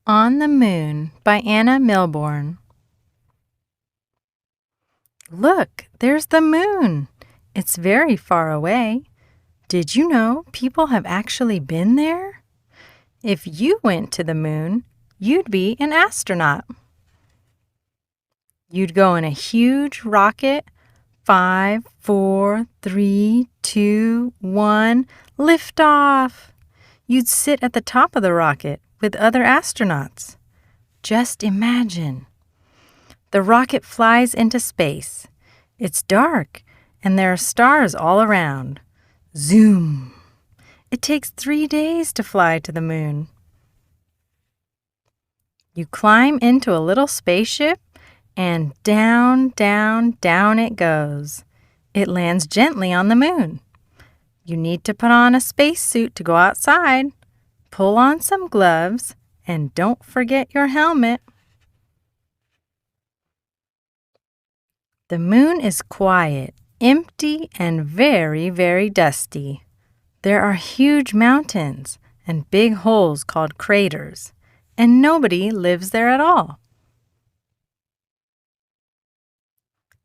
On the Moon by Anna Milbourne. Look, there's the moon. It's very far away. Did you know people have actually been there? If you went to the moon, you'd be an astronaut. You'd go in a huge rocket. 5, 4, 3, 2, 1, lift off. You'd sit at the top of the rocket with other astronauts. Just imagine. The rocket flies into space. It's dark, and there are stars all around. Zoom! It takes 3 days to fly to the moon. You climb into a little spaceship, and down, down, down it goes. It lands gently on the moon. You need to put on a spacesuit to go outside. Pull on some gloves, and don't forget your helmet. The moon is quiet, empty, and very, very dusty. There are huge mountains and big holes called craters, and nobody lives there at all.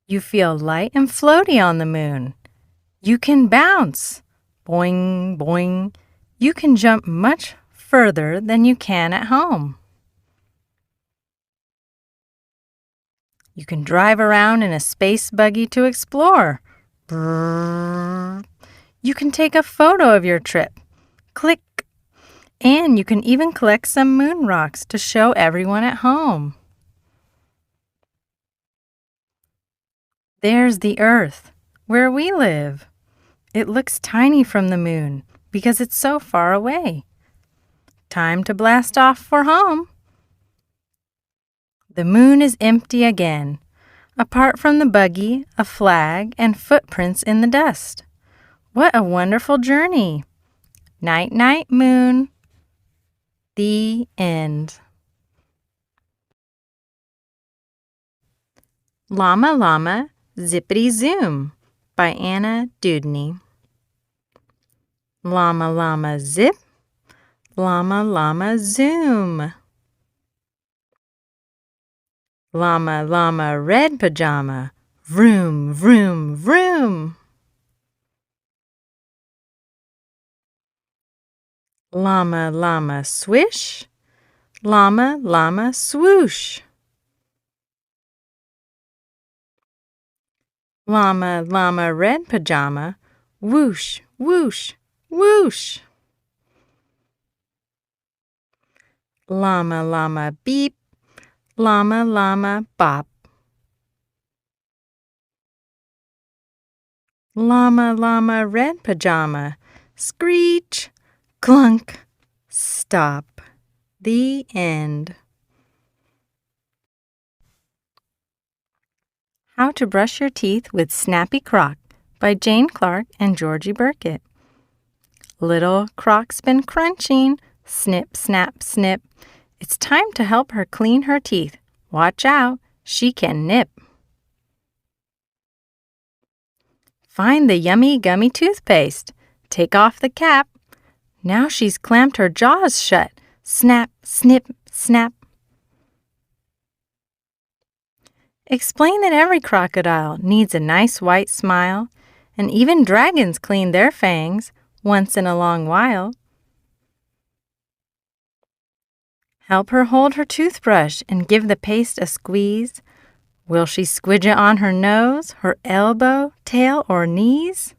You feel light and floaty on the moon. You can bounce. Boing, boing. You can jump much further than you can at home. You can drive around in a space buggy to explore. Brrr. You can take a photo of your trip. Click. And you can even collect some moon rocks to show everyone at home. There's the Earth, where we live. It looks tiny from the moon because it's so far away. Time to blast off for home. The moon is empty again, apart from the buggy, a flag, and footprints in the dust. What a wonderful journey! Night, night, moon. The end. Llama Llama, Zippity-Zoom by Anna Dewdney. Llama Llama zip, Llama Llama zoom. Llama Llama red pajama, vroom, vroom, vroom. Llama Llama swish, Llama Llama swoosh. Llama Llama red pajama, whoosh, whoosh, whoosh. Llama Llama beep, Llama Llama bop. Llama Llama red pajama, screech, clunk, stop. The end. How to Brush Your Teeth with Snappy Croc by Jane Clark and Georgie Burkett. Little Croc's been crunching, snip, snap, snip. It's time to help her clean her teeth. Watch out, she can nip. Find the yummy gummy toothpaste. Take off the cap. Now she's clamped her jaws shut. Snap, snip, snap. Explain that every crocodile needs a nice white smile, and even dragons clean their fangs once in a long while. Help her hold her toothbrush and give the paste a squeeze. Will she squidge it on her nose, her elbow, tail, or knees?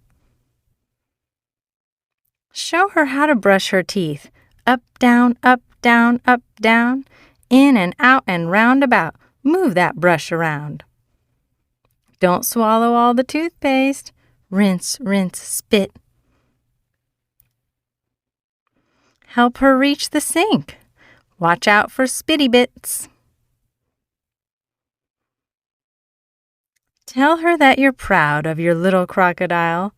Show her how to brush her teeth. Up, down, up, down, up, down. In and out and round about. Move that brush around. Don't swallow all the toothpaste. Rinse, rinse, spit. Help her reach the sink. Watch out for spitty bits. Tell her that you're proud of your little crocodile.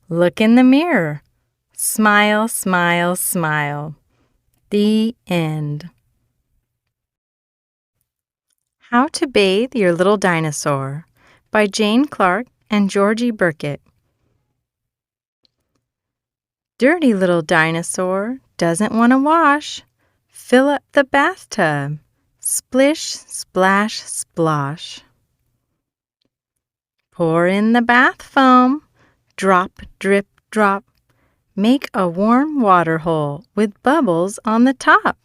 Look in the mirror. Smile, smile, smile. The end. How to Bathe Your Little Dinosaur by Jane Clark and Georgie Burkett. Dirty little dinosaur doesn't want to wash. Fill up the bathtub. Splish, splash, splosh. Pour in the bath foam. Drop, drip, drop. Make a warm water hole with bubbles on the top.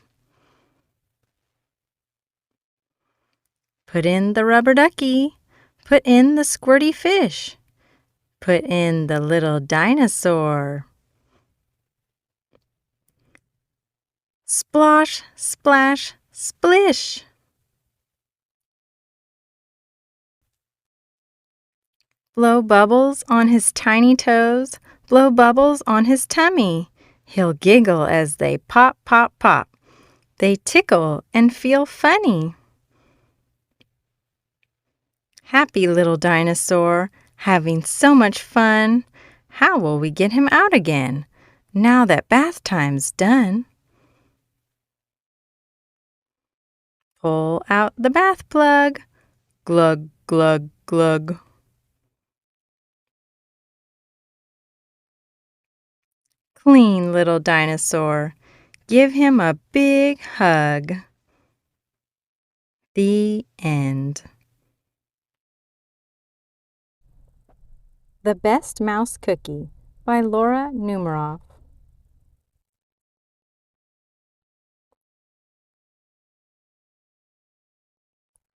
Put in the rubber ducky. Put in the squirty fish. Put in the little dinosaur. Splosh, splash, splish. Blow bubbles on his tiny toes. Blow bubbles on his tummy. He'll giggle as they pop, pop, pop. They tickle and feel funny. Happy little dinosaur, having so much fun. How will we get him out again, now that bath time's done? Pull out the bath plug. Glug, glug, glug. Clean little dinosaur. Give him a big hug. The end. The Best Mouse Cookie by Laura Numeroff.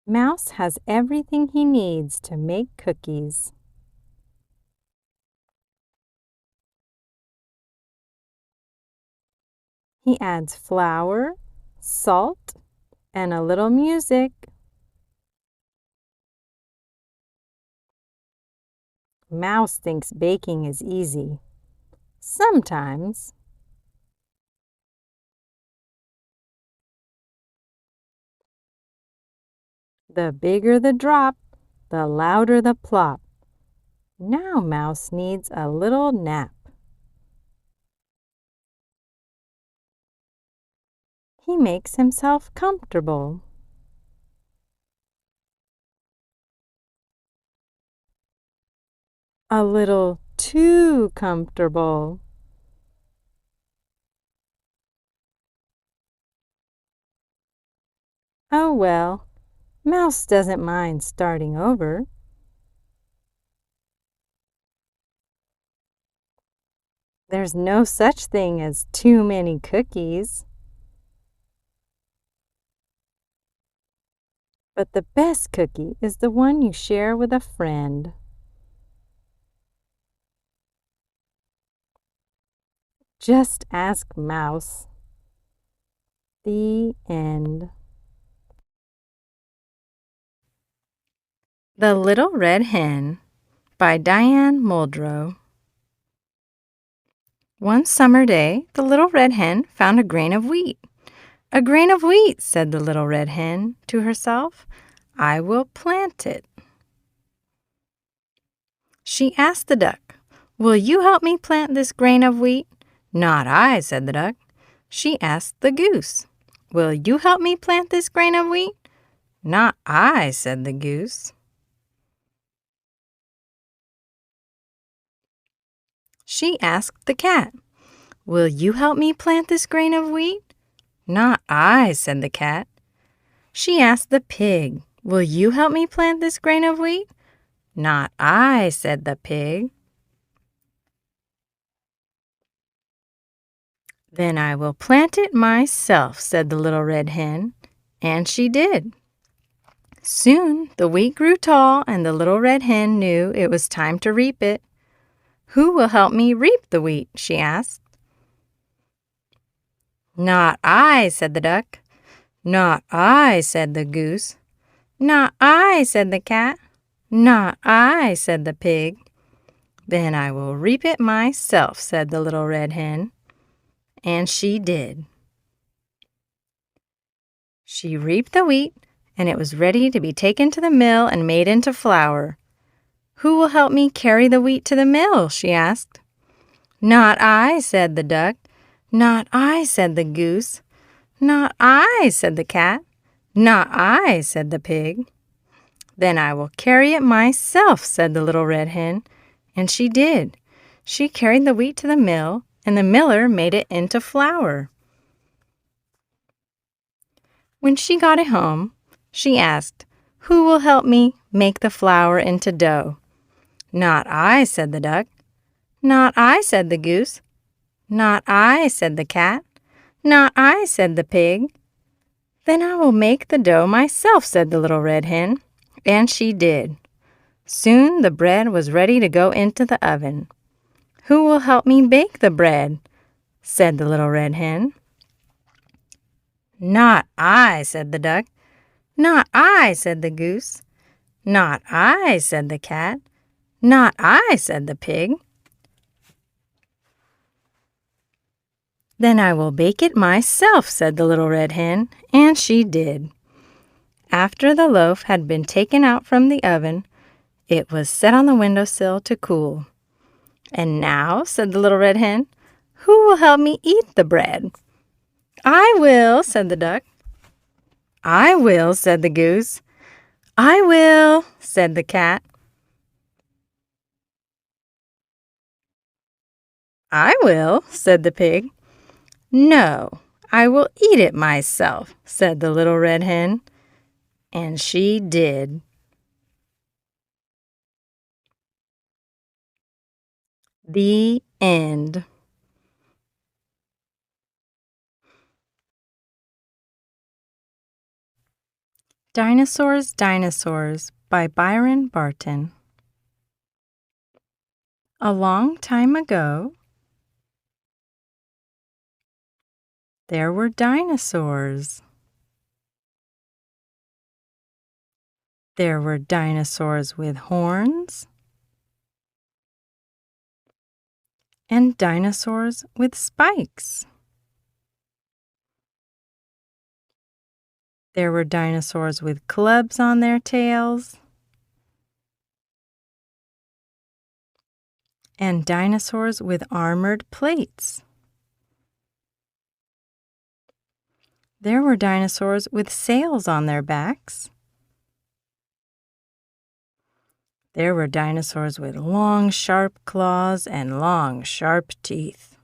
Mouse has everything he needs to make cookies. He adds flour, salt, and a little music. Mouse thinks baking is easy. Sometimes. The bigger the drop, the louder the plop. Now Mouse needs a little nap. He makes himself comfortable. A little too comfortable. Oh well, Mouse doesn't mind starting over. There's no such thing as too many cookies. But the best cookie is the one you share with a friend. Just ask Mouse. The end. The Little Red Hen by Diane Muldrow. One summer day, the Little Red Hen found a grain of wheat. "A grain of wheat," said the Little Red Hen to herself. "I will plant it." She asked the duck, "Will you help me plant this grain of wheat?" "Not I," said the duck. She asked the goose, "Will you help me plant this grain of wheat?" "Not I," said the goose. She asked the cat, "Will you help me plant this grain of wheat?" "Not I," said the cat. She asked the pig, "Will you help me plant this grain of wheat?" "Not I," said the pig. "Then I will plant it myself," said the Little Red Hen, and she did. Soon the wheat grew tall, and the Little Red Hen knew it was time to reap it. "Who will help me reap the wheat?" she asked. "Not I," said the duck. "Not I," said the goose. "Not I," said the cat. "Not I," said the pig. "Then I will reap it myself," said the Little Red Hen. And she did. She reaped the wheat, and it was ready to be taken to the mill and made into flour. "Who will help me carry the wheat to the mill?" she asked. "Not I," said the duck. "Not I," said the goose. "Not I," said the cat. "Not I," said the pig. "Then I will carry it myself," said the Little Red Hen. And she did. She carried the wheat to the mill, and the miller made it into flour. When she got it home, she asked, "Who will help me make the flour into dough?" "Not I," said the duck. "Not I," said the goose. "Not I," said the cat. "Not I," said the pig. "Then I will make the dough myself," said the little red hen. And she did. Soon the bread was ready to go into the oven. "Who will help me bake the bread?" said the little red hen. "Not I," said the duck. "Not I," said the goose. "Not I," said the cat. "Not I," said the pig. "Then I will bake it myself," said the little red hen, and she did. After the loaf had been taken out from the oven, it was set on the windowsill to cool. "And now," said the little red hen, "who will help me eat the bread?" "I will," said the duck. "I will," said the goose. "I will," said the cat. "I will," said the pig. "No, I will eat it myself," said the little red hen. And she did. The end. Dinosaurs, Dinosaurs by Byron Barton. A long time ago, there were dinosaurs. There were dinosaurs with horns and dinosaurs with spikes. There were dinosaurs with clubs on their tails and dinosaurs with armored plates. There were dinosaurs with sails on their backs. There were dinosaurs with long, sharp claws and long, sharp teeth.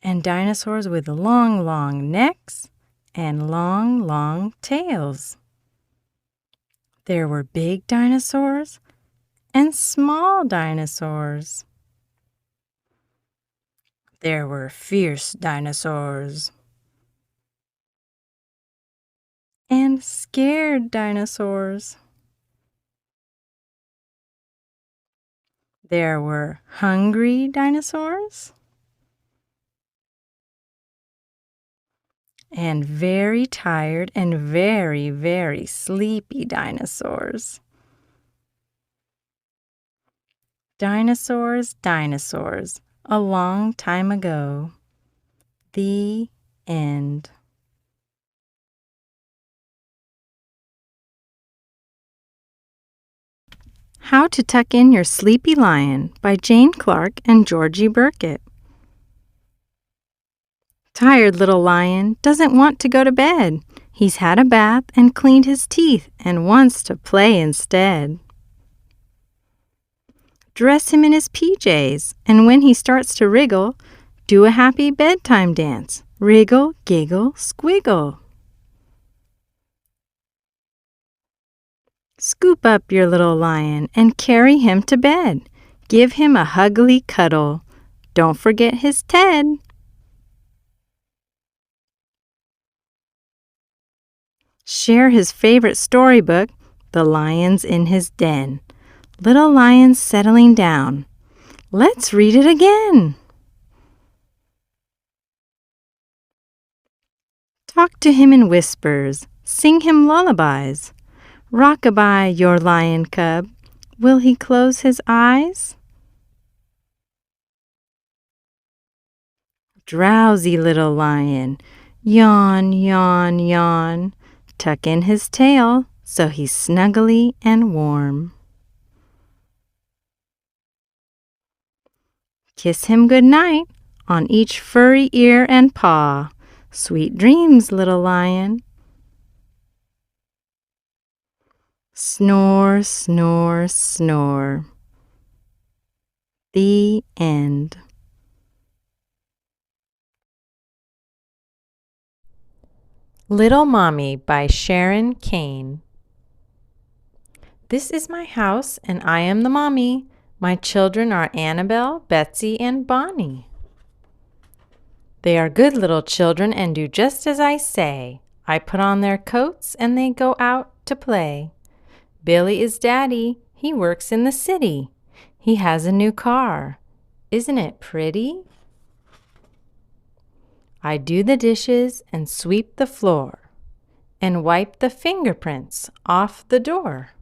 And dinosaurs with long, long necks and long, long tails. There were big dinosaurs and small dinosaurs. There were fierce dinosaurs and scared dinosaurs. There were hungry dinosaurs and very tired and very, very sleepy dinosaurs. Dinosaurs, dinosaurs, a long time ago. The end. How to Tuck in Your Sleepy Lion by Jane Clark and Georgie Burkett. Tired little lion doesn't want to go to bed. He's had a bath and cleaned his teeth and wants to play instead. Dress him in his PJs, and when he starts to wriggle, do a happy bedtime dance. Wriggle, giggle, squiggle. Scoop up your little lion and carry him to bed. Give him a huggly cuddle. Don't forget his Ted. Share his favorite storybook, The Lion's in His Den. Little Lion settling down. Let's read it again. Talk to him in whispers. Sing him lullabies. Rock-a-bye your lion cub. Will he close his eyes? Drowsy little lion, yawn, yawn, yawn. Tuck in his tail so he's snuggly and warm. Kiss him good night on each furry ear and paw. Sweet dreams, little lion. Snore, snore, snore. The end. Little Mommy by Sharon Kane. This is my house, and I am the mommy. My children are Annabelle, Betsy, and Bonnie. They are good little children and do just as I say. I put on their coats and they go out to play. Billy is Daddy. He works in the city. He has a new car. Isn't it pretty? I do the dishes and sweep the floor and wipe the fingerprints off the door.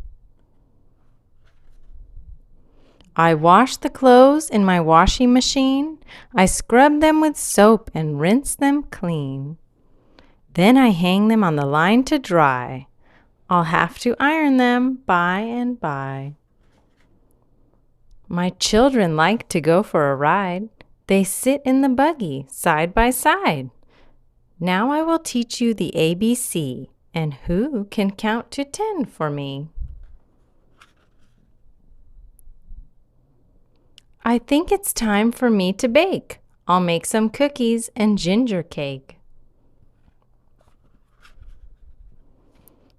I wash the clothes in my washing machine. I scrub them with soap and rinse them clean. Then I hang them on the line to dry. I'll have to iron them by and by. My children like to go for a ride. They sit in the buggy side by side. Now I will teach you the ABC, and who can count to 10 for me? I think it's time for me to bake. I'll make some cookies and ginger cake.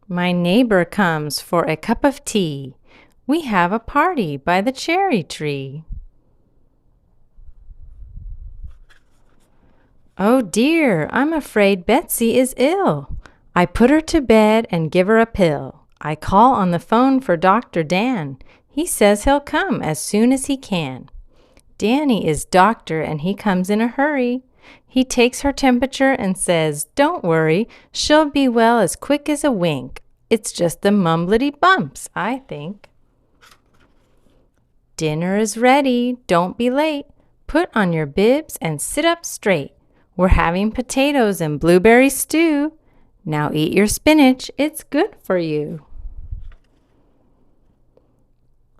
My neighbor comes for a cup of tea. We have a party by the cherry tree. Oh dear, I'm afraid Betsy is ill. I put her to bed and give her a pill. I call on the phone for Dr. Dan. He says he'll come as soon as he can. Danny is doctor and he comes in a hurry. He takes her temperature and says, "Don't worry, she'll be well as quick as a wink. It's just the mumblety bumps, I think." Dinner is ready, don't be late. Put on your bibs and sit up straight. We're having potatoes and blueberry stew. Now eat your spinach, it's good for you.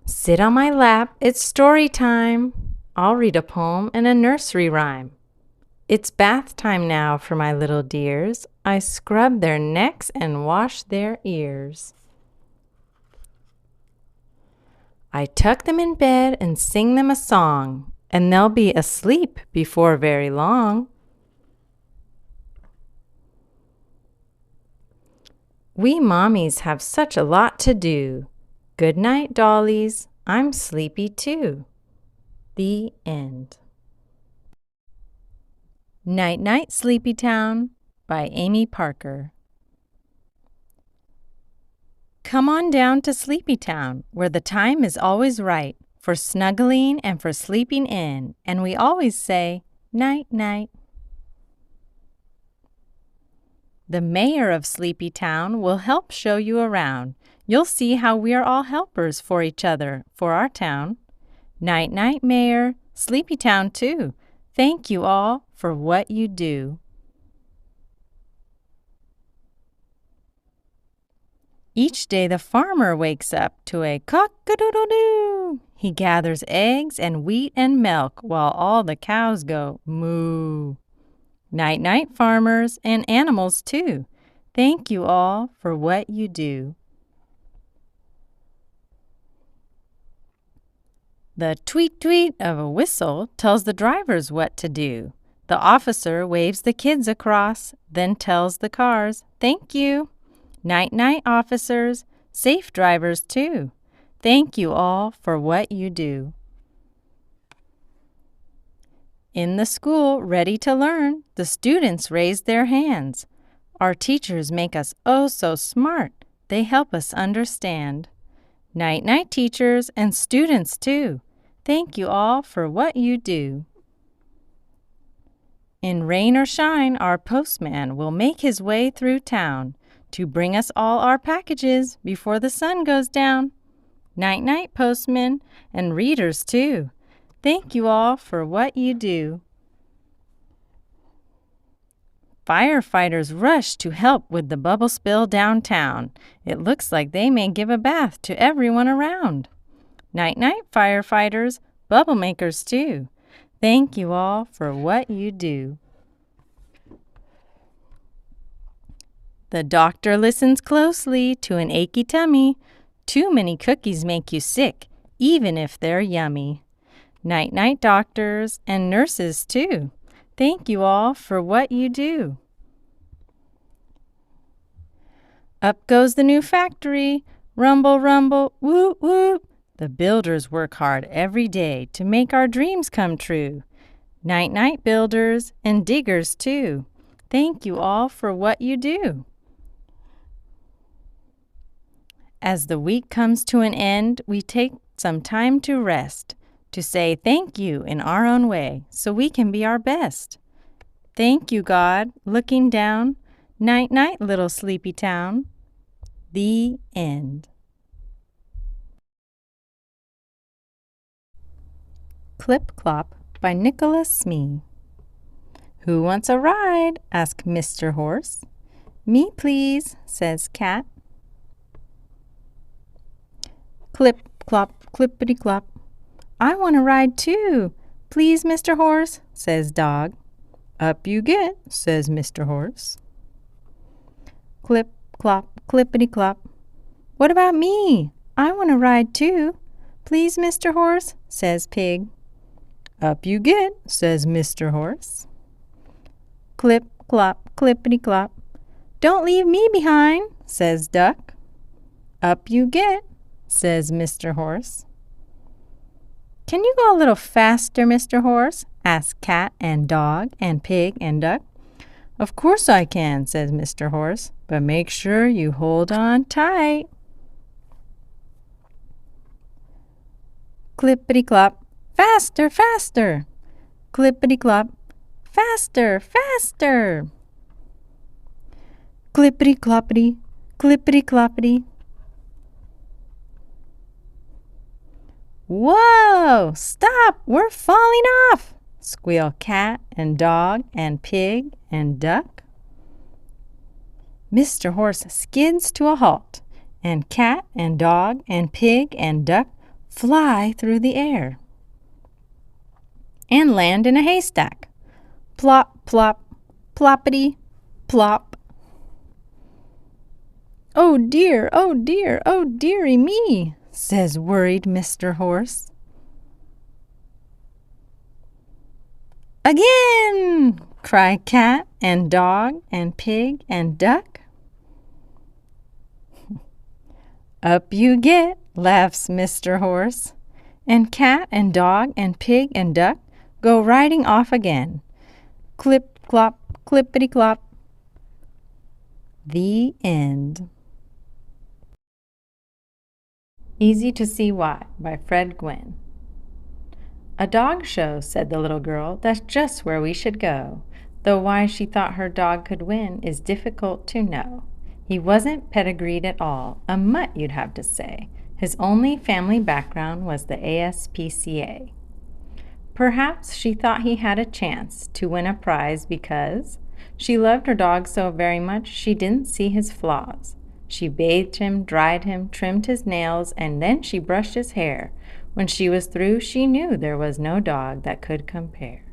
Sit on my lap, it's story time. I'll read a poem and a nursery rhyme. It's bath time now for my little dears. I scrub their necks and wash their ears. I tuck them in bed and sing them a song, and they'll be asleep before very long. We mommies have such a lot to do. Good night, dollies. I'm sleepy too. The end. Night Night Sleepytown by Amy Parker. Come on down to Sleepytown, where the time is always right for snuggling and for sleeping in, and we always say, night, night. The mayor of Sleepytown will help show you around. You'll see how we are all helpers for each other, for our town. Night, night, Mayor, Sleepytown too. Thank you all for what you do. Each day the farmer wakes up to a cock-a-doodle-doo. He gathers eggs and wheat and milk while all the cows go moo. Night, night, farmers and animals too. Thank you all for what you do. The tweet-tweet of a whistle tells the drivers what to do. The officer waves the kids across, then tells the cars, "Thank you." Night-night, officers, safe drivers too. Thank you all for what you do. In the school, ready to learn, the students raise their hands. Our teachers make us oh so smart. They help us understand. Night-night, teachers and students too. Thank you all for what you do. In rain or shine, our postman will make his way through town to bring us all our packages before the sun goes down. Night-night, postmen and readers too. Thank you all for what you do. Firefighters rush to help with the bubble spill downtown. It looks like they may give a bath to everyone around. Night-night, firefighters, bubble makers too. Thank you all for what you do. The doctor listens closely to an achy tummy. Too many cookies make you sick, even if they're yummy. Night-night, doctors and nurses too. Thank you all for what you do. Up goes the new factory. Rumble, rumble, whoop, whoop. The builders work hard every day to make our dreams come true. Night, night, builders and diggers too. Thank you all for what you do. As the week comes to an end, we take some time to rest, to say thank you in our own way so we can be our best. Thank you, God, looking down. Night, night, little Sleepytown. The end. Clip Clop by Nicholas Smee. Who wants a ride? Asked Mr. Horse. Me, please, says Cat. Clip, clop, clippity clop. I want a ride too. Please, Mr. Horse, says Dog. Up you get, says Mr. Horse. Clip, clop, clippity clop. What about me? I want a ride too. Please, Mr. Horse, says Pig. Up you get, says Mr. Horse. Clip, clop, clippity clop. Don't leave me behind, says Duck. Up you get, says Mr. Horse. Can you go a little faster, Mr. Horse? Asked Cat and Dog and Pig and Duck. Of course I can, says Mr. Horse, but make sure you hold on tight. Clippity-clop, faster, faster. Clippity-clop, faster, faster. Clippity-cloppity, clippity-cloppity. Whoa! Stop! We're falling off! Squeal Cat and Dog and Pig and Duck. Mr. Horse skids to a halt, and Cat and Dog and Pig and Duck fly through the air and land in a haystack. Plop, plop, ploppity, plop. Oh dear, oh dear, oh dearie me, says worried Mr. Horse. Again! Cry Cat and Dog and Pig and Duck. Up you get, laughs Mr. Horse, and Cat and Dog and Pig and Duck go riding off again. Clip, clop, clippity clop. The end. Easy to See Why by Fred Gwynne. A dog show, said the little girl, that's just where we should go. Though why she thought her dog could win is difficult to know. He wasn't pedigreed at all, a mutt you'd have to say. His only family background was the ASPCA. Perhaps she thought he had a chance to win a prize because she loved her dog so very much she didn't see his flaws. She bathed him, dried him, trimmed his nails, and then she brushed his hair. When she was through, she knew there was no dog that could compare.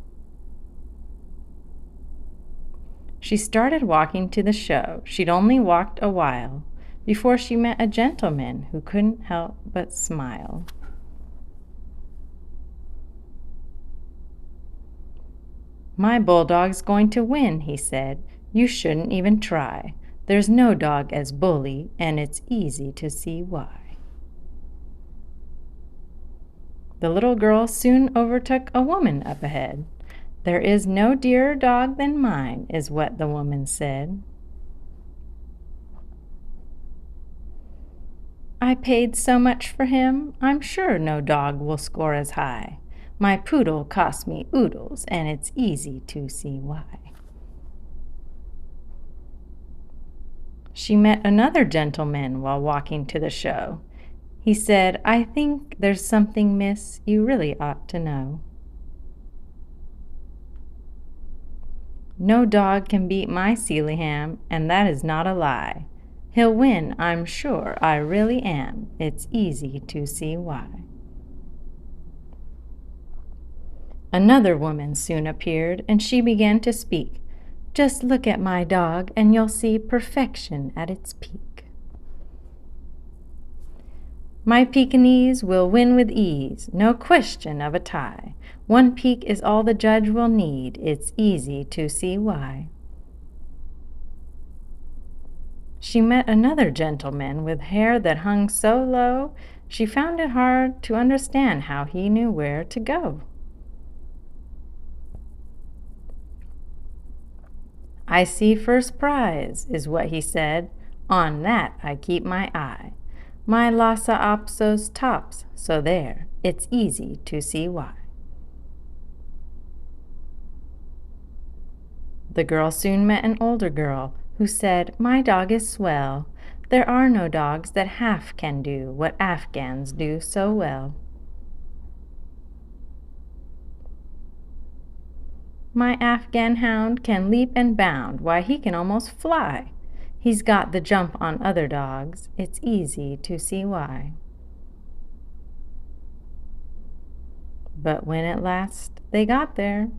She started walking to the show. She'd only walked a while before she met a gentleman who couldn't help but smile. My bulldog's going to win, he said. You shouldn't even try. There's no dog as bully, and it's easy to see why. The little girl soon overtook a woman up ahead. There is no dearer dog than mine, is what the woman said. I paid so much for him, I'm sure no dog will score as high. My poodle cost me oodles, and it's easy to see why. She met another gentleman while walking to the show. He said, I think there's something, miss, you really ought to know. No dog can beat my Sealyham, and that is not a lie. He'll win, I'm sure, I really am. It's easy to see why. Another woman soon appeared, and she began to speak. Just look at my dog, and you'll see perfection at its peak. My Pekingese will win with ease, no question of a tie. One peek is all the judge will need, it's easy to see why. She met another gentleman with hair that hung so low, she found it hard to understand how he knew where to go. "I see first prize," is what he said. "On that I keep my eye. My Lhasa Apso's tops, so there, it's easy to see why." The girl soon met an older girl who said, "My dog is swell. There are no dogs that half can do what Afghans do so well." "My Afghan hound can leap and bound, why he can almost fly. He's got the jump on other dogs, it's easy to see why." But when at last they got there,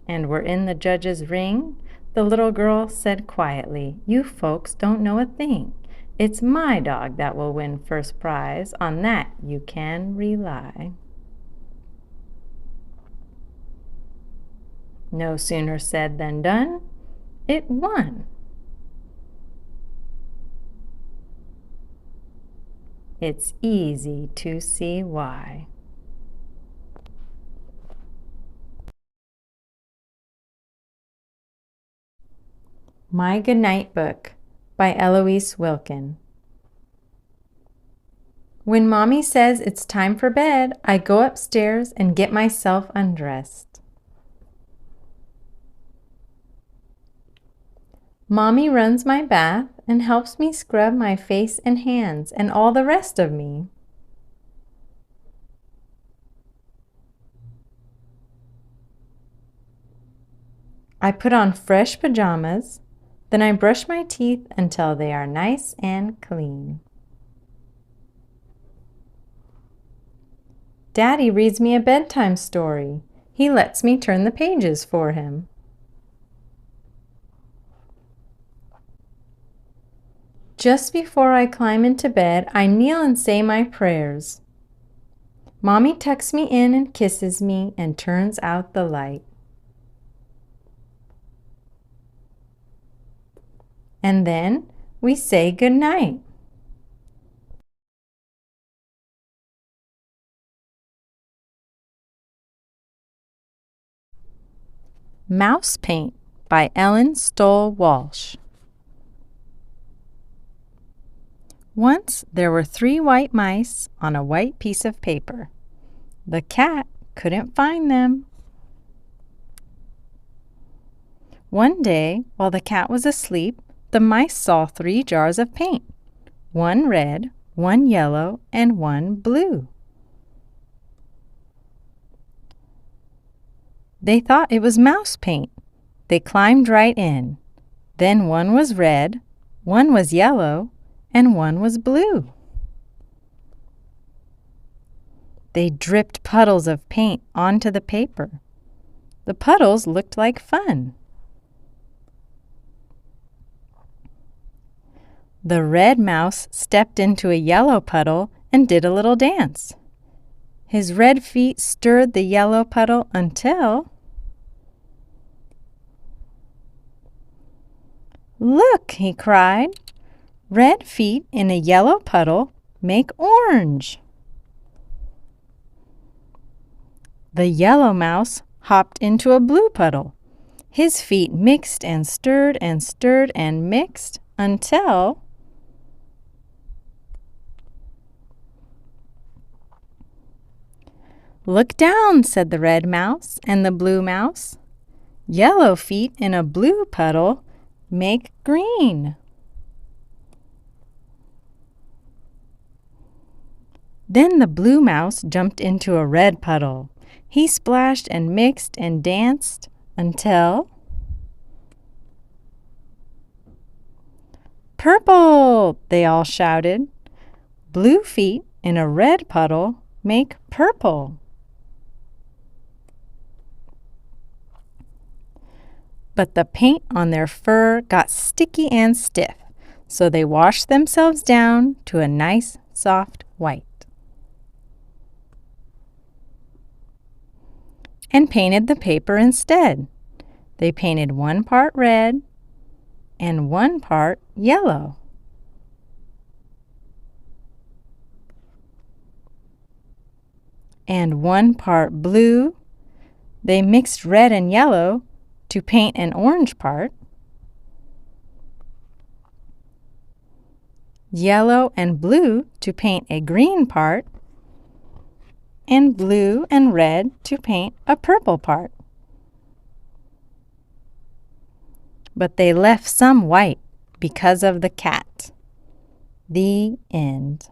and were in the judge's ring, the little girl said quietly, "You folks don't know a thing. It's my dog that will win first prize, on that you can rely." No sooner said than done, it won. It's easy to see why. My Goodnight Book by Eloise Wilkin. When Mommy says it's time for bed, I go upstairs and get myself undressed. Mommy runs my bath and helps me scrub my face and hands and all the rest of me. I put on fresh pajamas, then I brush my teeth until they are nice and clean. Daddy reads me a bedtime story. He lets me turn the pages for him. Just before I climb into bed, I kneel and say my prayers. Mommy tucks me in and kisses me and turns out the light. And then we say good night. Mouse Paint by Ellen Stoll Walsh. Once there were 3 white mice on a white piece of paper. The cat couldn't find them. One day, while the cat was asleep, the mice saw 3 jars of paint, 1 red, 1 yellow, and 1 blue. They thought it was mouse paint. They climbed right in. Then 1 was red, 1 was yellow, and 1 was blue. They dripped puddles of paint onto the paper. The puddles looked like fun. The red mouse stepped into a yellow puddle and did a little dance. His red feet stirred the yellow puddle until... "Look!" he cried. "Red feet in a yellow puddle make orange." The yellow mouse hopped into a blue puddle. His feet mixed and stirred and mixed until... "Look down," said the red mouse and the blue mouse. "Yellow feet in a blue puddle make green." Then the blue mouse jumped into a red puddle. He splashed and mixed and danced until... "Purple!" they all shouted. "Blue feet in a red puddle make purple." But the paint on their fur got sticky and stiff, so they washed themselves down to a nice, soft white. And painted the paper instead. They painted one part red and one part yellow. And one part blue. They mixed red and yellow to paint an orange part. Yellow and blue to paint a green part. And blue and red to paint a purple part. But they left some white because of the cat. The end.